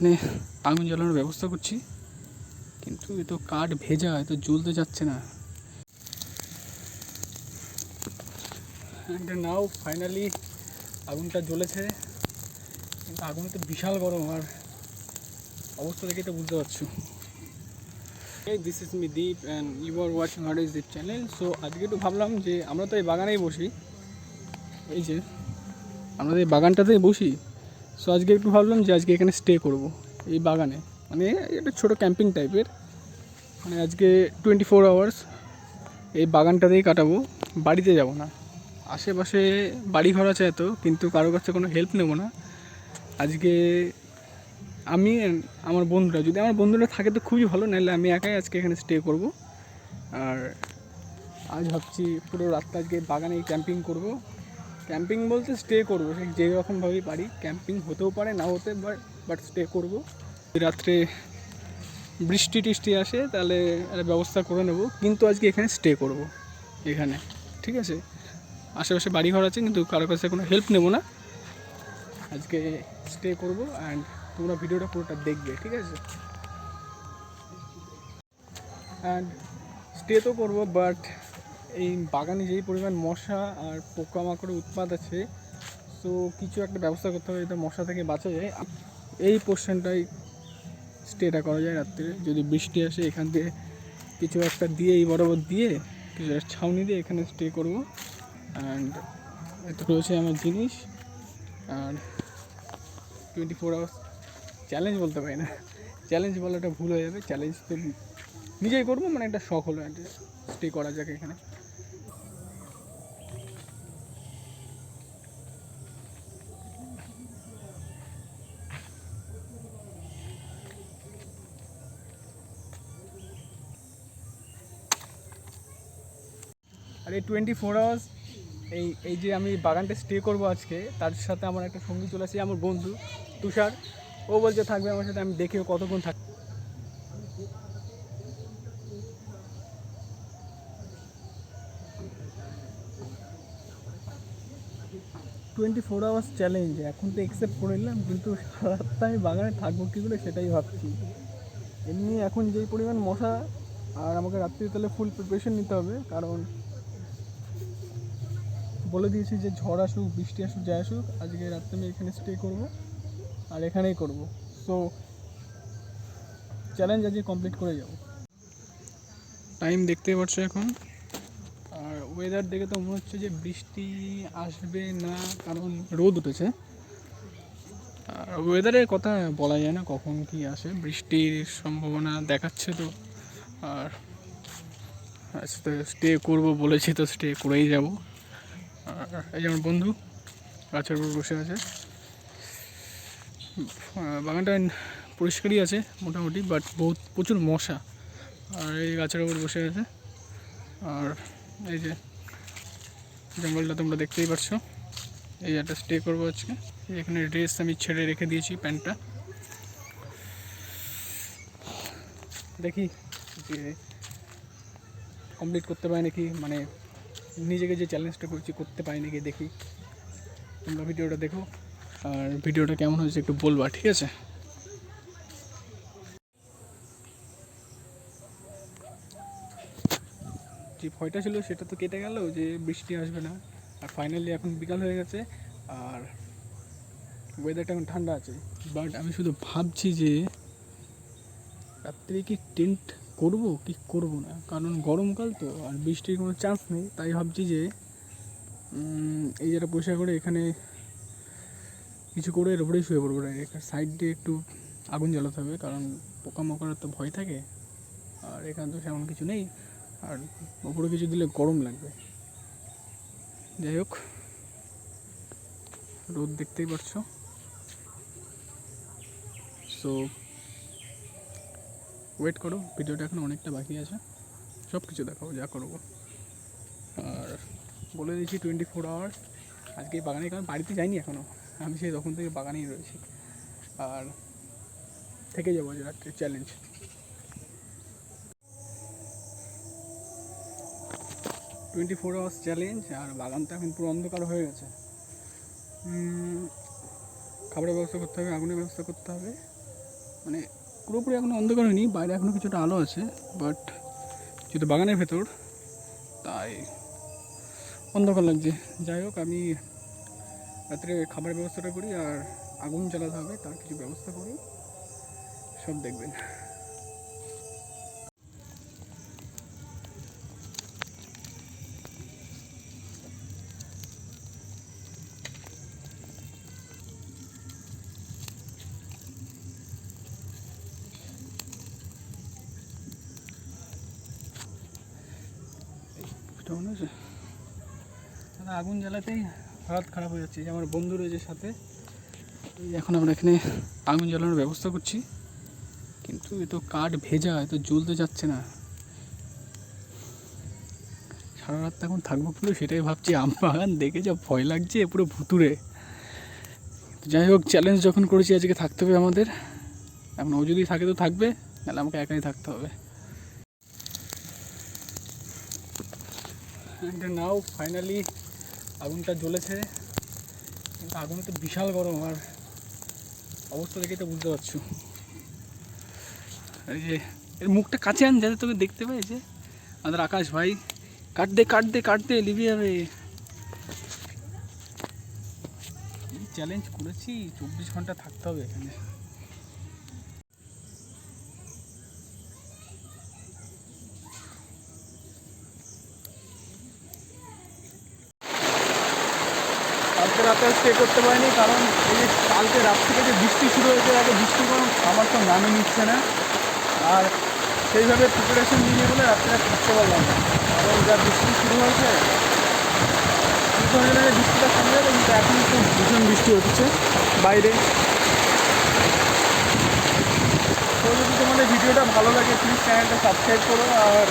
মানে আগুন জ্বালানোর ব্যবস্থা করছি, কিন্তু এ তো কাঠ ভেজা, এ তো জ্বলতে যাচ্ছে না। অ্যান্ড নাও ফাইনালি আগুনটা জ্বলেছে, কিন্তু আগুনে তো বিশাল গরম, আর অবস্থা দেখে তো বুঝতে পারছো। This is me Deep and you are watching hard is Deep channel. So আজকে একটু ভাবলাম যে আমরা তো এই বাগানেই বসি, এই যে আমরা এই বাগানটাতেই বসি। সো আজকে একটু ভাবলাম যে আজকে এখানে স্টে করব এই বাগানে, মানে একটা ছোটো ক্যাম্পিং টাইপের। মানে আজকে 24 আওয়ার্স এই বাগানটাতেই কাটাবো, বাড়িতে যাব না। আশেপাশে বাড়ি ঘর আছে এত, কিন্তু কারোর কাছে কোনো হেল্প নেব না আজকে। আমি আমার বন্ধুরা, যদি আমার বন্ধুরা থাকে তো খুবই ভালো, নাহলে আমি একাই আজকে এখানে স্টে করব। আর আজ ভাবছি পুরো রাতটা আজকে বাগানেই ক্যাম্পিং করব। ক্যাম্পিং বলতে স্টে করবো, সে যে রকমভাবেই পারি। ক্যাম্পিং হতেও পারে, না হতে, বাট স্টে করব। রাত্রে বৃষ্টি টিষ্টি আসে তাহলে একটা ব্যবস্থা করে নেব, কিন্তু আজকে এখানে স্টে করব এখানে, ঠিক আছে? আশেপাশে বাড়িঘর আছে, কিন্তু কারোর কাছে কোনো হেল্প নেব না, আজকে স্টে করব। অ্যান্ড তোমরা ভিডিওটা পুরোটা দেখবে, ঠিক আছে? অ্যান্ড স্টে তো করবো, বাট এই বাগানে যেই পরিমাণ মশা আর পোকামাকড়ের উৎপাত আছে, সো কিছু একটা ব্যবস্থা করতে হবে যাতে মশা থেকে বাঁচা যায়। এই পোর্শনটাই স্টেটা করা যায় রাত্রে, যদি বৃষ্টি আসে এখান থেকে কিছু একটা দিয়ে, এই বরাবর দিয়ে কিছু একটা ছাউনি দিয়ে এখানে স্টে করবো। অ্যান্ড এত রয়েছে আমার জিনিস। আর 24 আওয়ার্স চ্যালেঞ্জ বলতে পারি না, চ্যালেঞ্জ বলাটা ভুল হয়ে যাবে। চ্যালেঞ্জ তো নিজেই করবো, মানে একটা শখ হলো স্টে করা যাক এখানে। আর এই 24 আওয়ার্স এই এই যে আমি বাগানটা স্টে করবো আজকে, তার সাথে আমার একটা সঙ্গী চলে আসছে, আমার বন্ধু তুষার। ও বলছে থাকবে আমার সাথে, আমি দেখি কতক্ষণ থাক। 24 আওয়ার্স চ্যালেঞ্জ এখন তো অ্যাকসেপ্ট করে নিলাম, কিন্তু সারা রাতটা আমি বাগানে থাকবো কী করে সেটাই ভাবছি। এমনি এখন যেই পরিমাণ মশা, আর আমাকে রাত্রি তাহলে ফুল প্রিপারেশন নিতে হবে, কারণ বলে দিয়েছি যে ঝড় আসুক, বৃষ্টি আসুক, যাই আসুক, আজকে রাত্রে আমি এখানে স্টে করবো আর এখানেই করবো। সো চ্যালেঞ্জ আজকে কমপ্লিট করে যাবো। টাইম দেখতে পাচ্ছ এখন, আর ওয়েদার দেখে তো মনে হচ্ছে যে বৃষ্টি আসবে না, কারণ রোদ উঠেছে। আর ওয়েদারের কথা বলা যায় না কখন কি আসে, বৃষ্টির সম্ভাবনা দেখাচ্ছে তো। আর স্টে করবো বলেছি তো স্টে করেই যাব। আর এই যে আমার বন্ধু গাছের উপর বসে আছে। বাগানটা পরিষ্কারই আছে মোটামুটি, বাট প্রচুর মশা। আর এই গাছের উপর বসে আছে। আর এই যে জঙ্গলটা তোমরা দেখতেই পাচ্ছ, এই একটা স্টে করবো আজকে। এখানে ড্রেস আমি ছেড়ে রেখে দিয়েছি, প্যান্টটা। দেখি যে কমপ্লিট করতে পারি নাকি, মানে নিজেকে যে চ্যালেঞ্জটা করছি করতে পারি নাকি দেখি। তোমরা ভিডিওটা দেখো, আর ভিডিওটা কেমন হয়েছে একটু বলবা, ঠিক আছে? যে ভয়টা ছিল সেটা তো কেটে গেল, যে বৃষ্টি আসবে না। আর ফাইনালি এখন বিকাল হয়ে গেছে, আর ওয়েদারটা এখন ঠান্ডা আছে। বাট আমি শুধু ভাবছি যে রাত্রে কি টেন্ট করব কি করব না, কারণ গরমকাল তো, আর বৃষ্টির কোনো চান্স নেই। তাই ভাবছি যে এই যেটা পরিষ্কার করে এখানে কিছু করে এর উপরেই শুয়ে পড়বো ডাইরেক্ট। সাইড দিয়ে একটু আগুন জ্বালাতে হবে, কারণ পোকামাকড়ের তো ভয় থাকে, আর এখানে তো সেমন কিছু নেই। আর ওপরে কিছু দিলে গরম লাগবে। যাই হোক, রোদ দেখতেই পাচ্ছ। সো ওয়েট করো, ভিডিওটা এখন অনেকটা বাকি আছে, সব কিছু দেখাবো যা করবো। আর বলে দিয়েছি 24 আওয়ার্স আজকে বাগানে, কারণ বাড়িতে যাইনি এখনও, আমি সেই তখন থেকে বাগানেই রয়েছি। আর থেকে যাবো যে রাত্রে চ্যালেঞ্জ। 24 hours challenge. আর বাগানটা এখন পুরো অন্ধকার হয়ে গেছে। খাবারের ব্যবস্থা করতে হবে, আগুনের ব্যবস্থা করতে হবে, মানে পুরোপুরি এখনো অন্ধকার হয়নি, বাইরে এখনো কিছুটা আলো আছে, বাট যেহেতু বাগানের ভেতর তাই অন্ধকার লাগছে। যাই হোক, আমি রাত্রে খাবারের ব্যবস্থাটা করি আর আগুন জ্বালাতে হবে তার কিছু ব্যবস্থা করি, সব দেখবেন। মনে হচ্ছে আগুন জ্বালাতেই হালাত খারাপ হয়ে যাচ্ছে। যে আমার বন্ধু রয়েছে সাথে, এখন আমরা এখানে আগুন জ্বালানোর ব্যবস্থা করছি, কিন্তু এ তো কাঠ ভেজা, এ তো জ্বলতে যাচ্ছে না। সারা রাত এখন থাকবো পুরো সেটাই ভাবছি। আম বাগান দেখে যা ভয় লাগছে, পুরো ভুতুরে। যাই হোক, চ্যালেঞ্জ যখন করেছি আজকে থাকতে হবে আমাদের। এখন ও যদি থাকে তো থাকবে, নাহলে আমাকে একাই থাকতে হবে। নাও ফাইনালি আগুনটা জ্বলেছে, কিন্তু আগুনে তো বিশাল গরম, আর অবস্থা দেখে তো বুঝতে পারছো। এই যে এর মুখটা কাছে আন যাতে তোকে দেখতে পাই। যে আমাদের আকাশ ভাই, কাটতে লিভে যাবে। চ্যালেঞ্জ করেছি, 24 ঘন্টা থাকতে হবে এখানে। কালকে রাতে স্টে করতে পারিনি, কারণ এই যে কালকে রাত থেকে যে বৃষ্টি শুরু হয়েছে, তাকে বৃষ্টির কারণ আমার তো নামে নিচ্ছে না, আর সেইভাবে প্রিপারেশন নিয়ে বলে রাত্রে থাকতে পারলাম না। কারণ যা বৃষ্টি শুরু হয়েছে, বৃষ্টিটা কমে যাবে, কিন্তু এখন খুব ভীষণ বৃষ্টি হচ্ছে বাইরে। তো যদি তোমাদের ভিডিওটা ভালো লাগে, প্লিজ চ্যানেলটা সাবস্ক্রাইব করো। আর